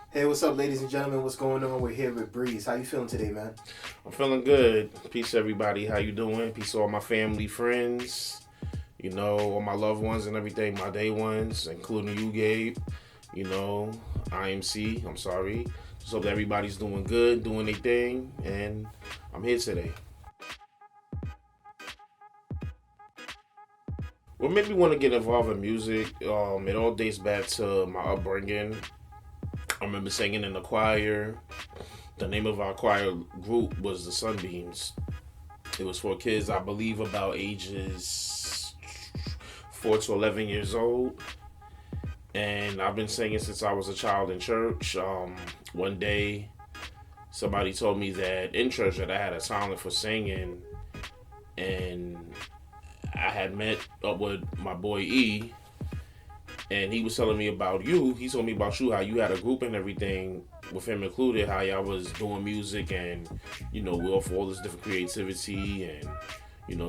Hey, what's up, ladies and gentlemen? What's going on? We're here with Breeze. How you feeling today, man? I'm feeling good. Peace, everybody. How you doing? Peace to all my family, friends, all my loved ones and everything, my day ones, including you, Gabe. IMC. I'm sorry. Just hope that everybody's doing good, doing their thing, and I'm here today. What made me want to get involved in music? It all dates back to my upbringing. I remember singing in the choir. The name of our choir group was the Sunbeams. It was for kids, I believe, about ages 4 to 11 years old. And I've been singing since I was a child in church. One day, somebody told me that in church that I had a talent for singing, and I had met up with my boy E, and he was telling me about you. He told me about you, how you had a group and everything, with him included, how y'all was doing music and, we offer all this different creativity and,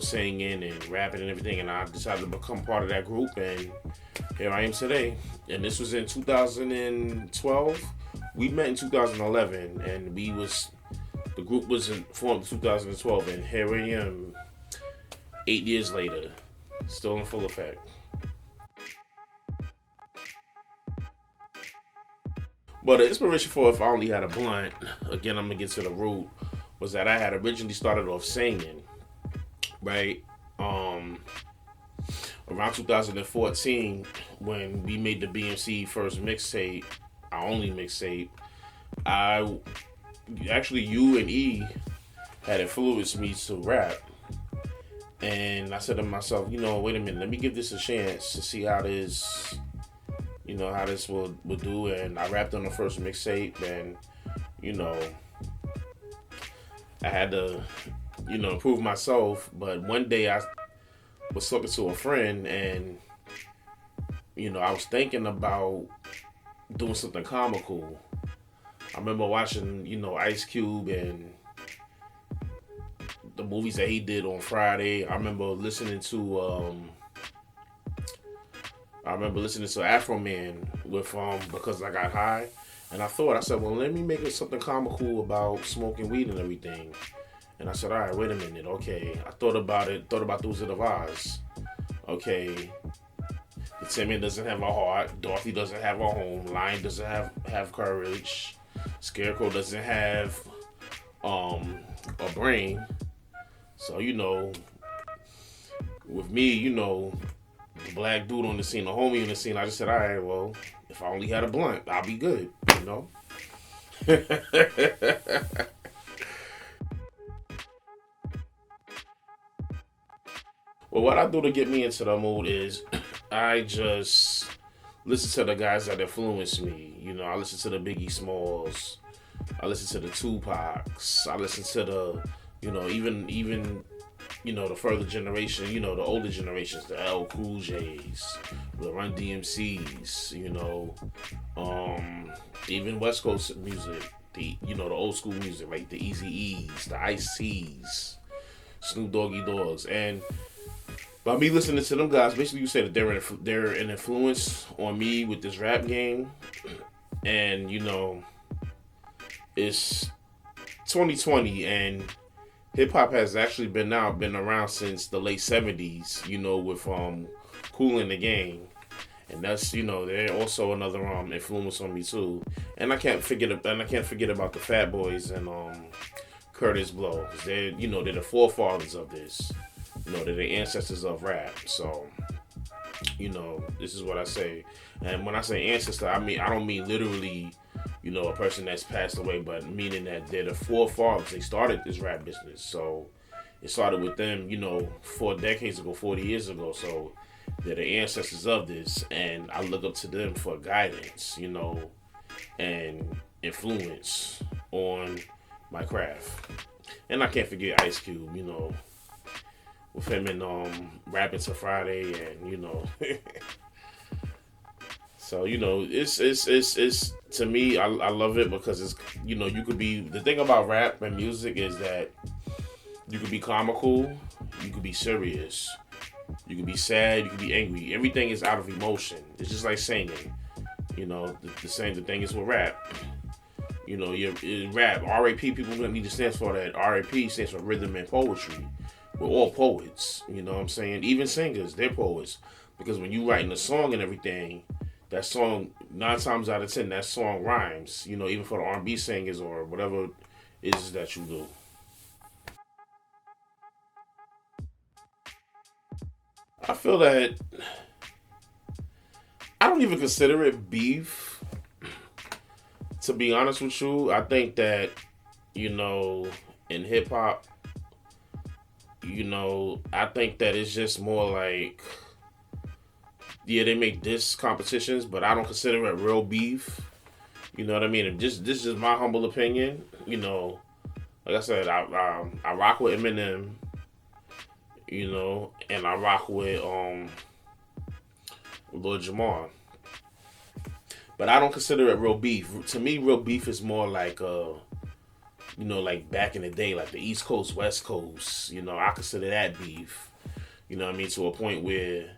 singing and rapping and everything. And I decided to become part of that group, and here I am today. And this was in 2012. We met in 2011, and the group was formed in 2012, and here I am 8 years later, still in full effect. But the inspiration for If I Only Had a Blunt, again, I'm going to get to the root, was that I had originally started off singing, right? Around 2014, when we made the BMC first mixtape, our only mixtape, I actually, you and E had influenced me to rap. And I said to myself, wait a minute, let me give this a chance to see how this will do. And I rapped on the first mixtape, and I had to improve myself. But one day I was talking to a friend, and I was thinking about doing something comical. I remember watching Ice Cube and the movies that he did on Friday. I remember listening to Afro Man with Because I Got High. And I said, well, let me make it something comical about smoking weed and everything. And I said, all right, wait a minute. Okay. I thought about the Wizard of Oz. Okay. The Tin Man doesn't have a heart. Dorothy doesn't have a home. Lion doesn't have courage. Scarecrow doesn't have a brain. So, with me, the black dude on the scene, the homie on the scene, I just said, all right, well, if I only had a blunt, I'll be good. Well, what I do to get me into the mood is I just listen to the guys that influence me. I listen to the Biggie Smalls. I listen to the Tupacs. I listen to the, even the further generation, the older generations, the L Cool J's, the Run DMCs, even West Coast music, the old school music, like the Easy E's, the Ice C's, Snoop Doggy Dogs. And by me listening to them guys, basically you say that they're an influence on me with this rap game. And, it's 2020, and hip hop has actually been around since the late 70s, with Kool and the Gang. And that's, they're also another influence on me too. And I can't forget about the Fat Boys and Curtis Blow. They're the forefathers of this. They're the ancestors of rap. So, this is what I say. And when I say ancestor, I don't mean literally, a person that's passed away, but meaning that they're the forefathers. They started this rap business. So it started with them, 4 decades ago, 40 years ago. So they're the ancestors of this, and I look up to them for guidance, and influence on my craft. And I can't forget Ice Cube, with him and rapping to Friday, and so it's to me, I love it because it's you could be, the thing about rap and music is that you could be comical, you could be serious, you could be sad, you could be angry. Everything is out of emotion. It's just like singing. You know, the same the thing is with rap. You know, your rap, RAP, people need to stand for that. RAP stands for rhythm and poetry. We're all poets. You know what I'm saying? Even singers, they're poets. Because when you writing a song and everything, that song, 9 times out of 10, that song rhymes. You know, even for the R&B singers or whatever it is that you do. I feel that I don't even consider it beef. To be honest with you, I think that, you know, in hip hop, you know, I think that it's just more like, yeah, they make diss competitions, but I don't consider it real beef. You know what I mean? And just this is my humble opinion. You know, like I said, I rock with Eminem. You know, and I rock with Lord Jamar. But I don't consider it real beef. To me, real beef is more like you know, like back in the day, like the East Coast, West Coast. You know, I consider that beef. You know what I mean? To a point where,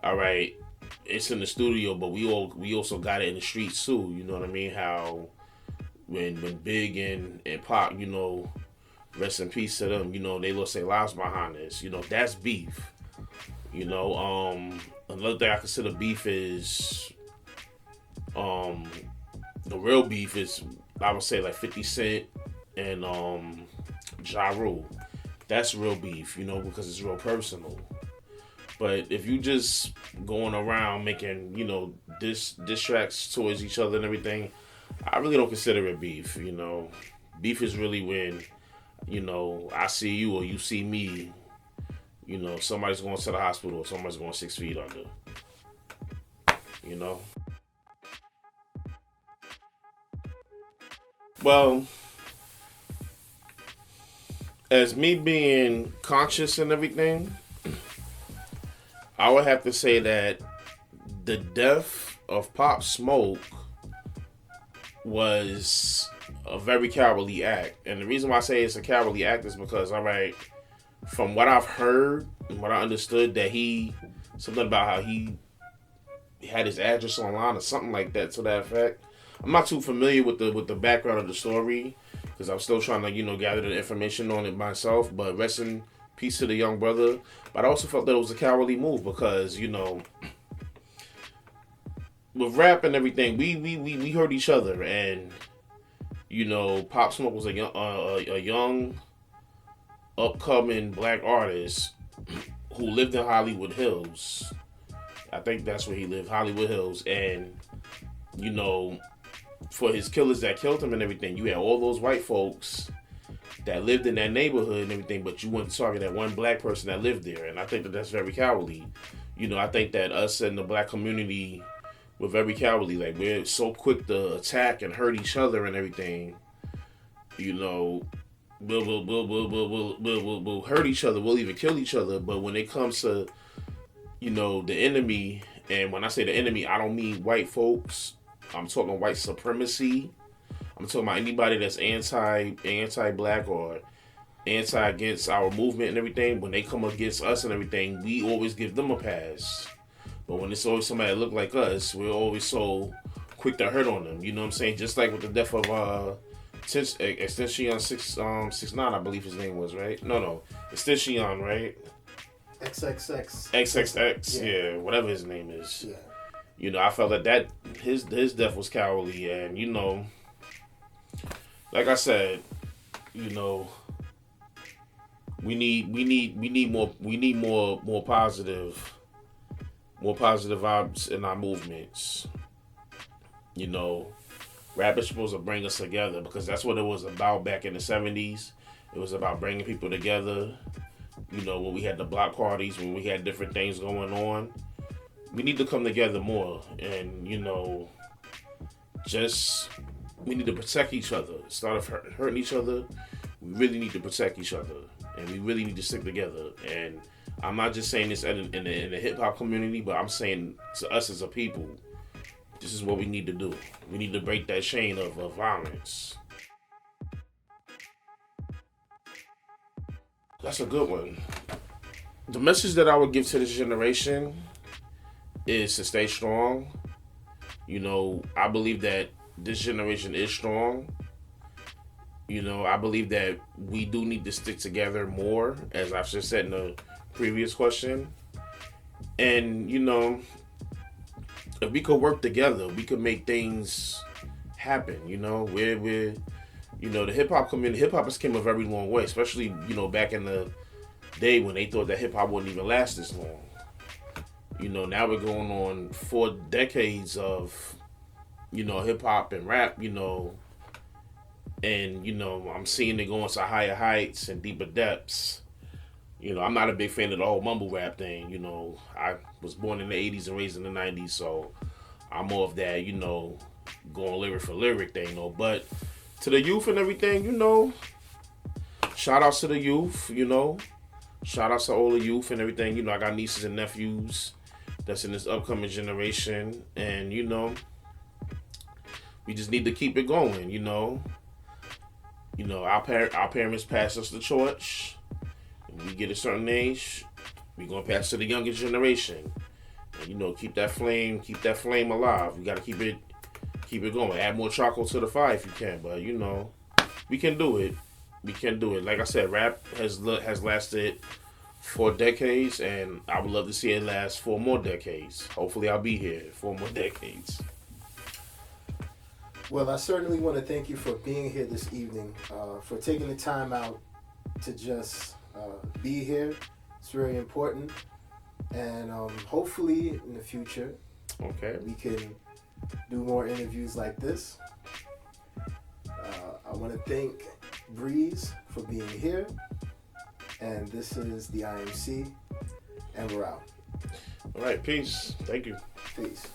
all right, it's in the studio, but we also got it in the streets too. You know what I mean? How when Big and Pop, you know, rest in peace to them. You know, they lost their lives behind this. You know, that's beef. You know, another thing I consider beef is the real beef is, I would say, like 50 Cent and Ja Rule. That's real beef, you know, because it's real personal. But if you just going around making, you know, diss tracks towards each other and everything, I really don't consider it beef, you know. Beef is really when, you know, I see you or you see me, you know, somebody's going to the hospital or somebody's going 6 feet under, you know. Well, as me being conscious and everything, I would have to say that the death of Pop Smoke was a very cowardly act. And the reason why I say it's a cowardly act is because, all right, from what I've heard and what I understood, that something about how he had his address online or something like that to that effect. I'm not too familiar with the background of the story because I'm still trying to, you know, gather the information on it myself. But rest in peace to the young brother. But I also felt that it was a cowardly move because, you know, with rap and everything, we heard each other, and you know, Pop Smoke was a young upcoming black artist who lived in Hollywood Hills. I think that's where he lived, Hollywood Hills, and you know, for his killers that killed him and everything, you had all those white folks that lived in that neighborhood and everything, but you wouldn't target that one black person that lived there, and I think that that's very cowardly. You know, I think that us in the black community, we're very cowardly. Like, we're so quick to attack and hurt each other and everything. You know, we'll hurt each other. We'll even kill each other. But when it comes to, you know, the enemy, and when I say the enemy, I don't mean white folks. I'm talking white supremacy. I'm talking about anybody that's anti-black or anti against our movement and everything. When they come against us and everything, we always give them a pass. But when it's always somebody that look like us, we're always so quick to hurt on them. You know what I'm saying? Just like with the death of Extension 6ix9ine, I believe his name was, right? No, Extension, right? XXX, yeah, whatever his name is. Yeah. You know, I felt that his death was cowardly, and you know, like I said, you know, we need more positive vibes in our movements. You know, rap is supposed to bring us together because that's what it was about back in the 70s. It was about bringing people together. You know, when we had the block parties, when we had different things going on, we need to come together more, and you know, we need to protect each other. Instead of hurting each other, we really need to protect each other, and we really need to stick together. And I'm not just saying this in the hip hop community, but I'm saying to us as a people, this is what we need to do. We need to break that chain of violence. That's a good one. The message that I would give to this generation is to stay strong. You know, I believe that this generation is strong. You know, I believe that we do need to stick together more, as I've just said in the previous question. And, you know, if we could work together, we could make things happen, you know. We're you know, the hip hopers came a very long way, especially, you know, back in the day when they thought that hip hop wouldn't even last this long. You know, now we're going on 4 decades of, you know, hip hop and rap, you know, and, you know, I'm seeing it going to higher heights and deeper depths. You know, I'm not a big fan of the whole mumble rap thing. You know, I was born in the 80s and raised in the 90s, so I'm more of that, you know, going lyric for lyric thing, you know. But to the youth and everything, you know, shout outs to the youth, you know. Shout outs to all the youth and everything. You know, I got nieces and nephews that's in this upcoming generation. And, you know, we just need to keep it going, you know. You know, our parents passed us the torch. When we get a certain age, we're going to pass to the younger generation. And, you know, keep that flame alive. We got to keep it going. Add more charcoal to the fire if you can. But, you know, we can do it. We can do it. Like I said, rap has lasted 4 decades, and I would love to see it last 4 more decades. Hopefully, I'll be here 4 more decades. Well, I certainly want to thank you for being here this evening, for taking the time out to just be here. It's very important, and hopefully in the future, Okay. we can do more interviews like this. I want to thank Breeze for being here, and this is the IMC, and we're out. All right. Peace. Thank you. Peace.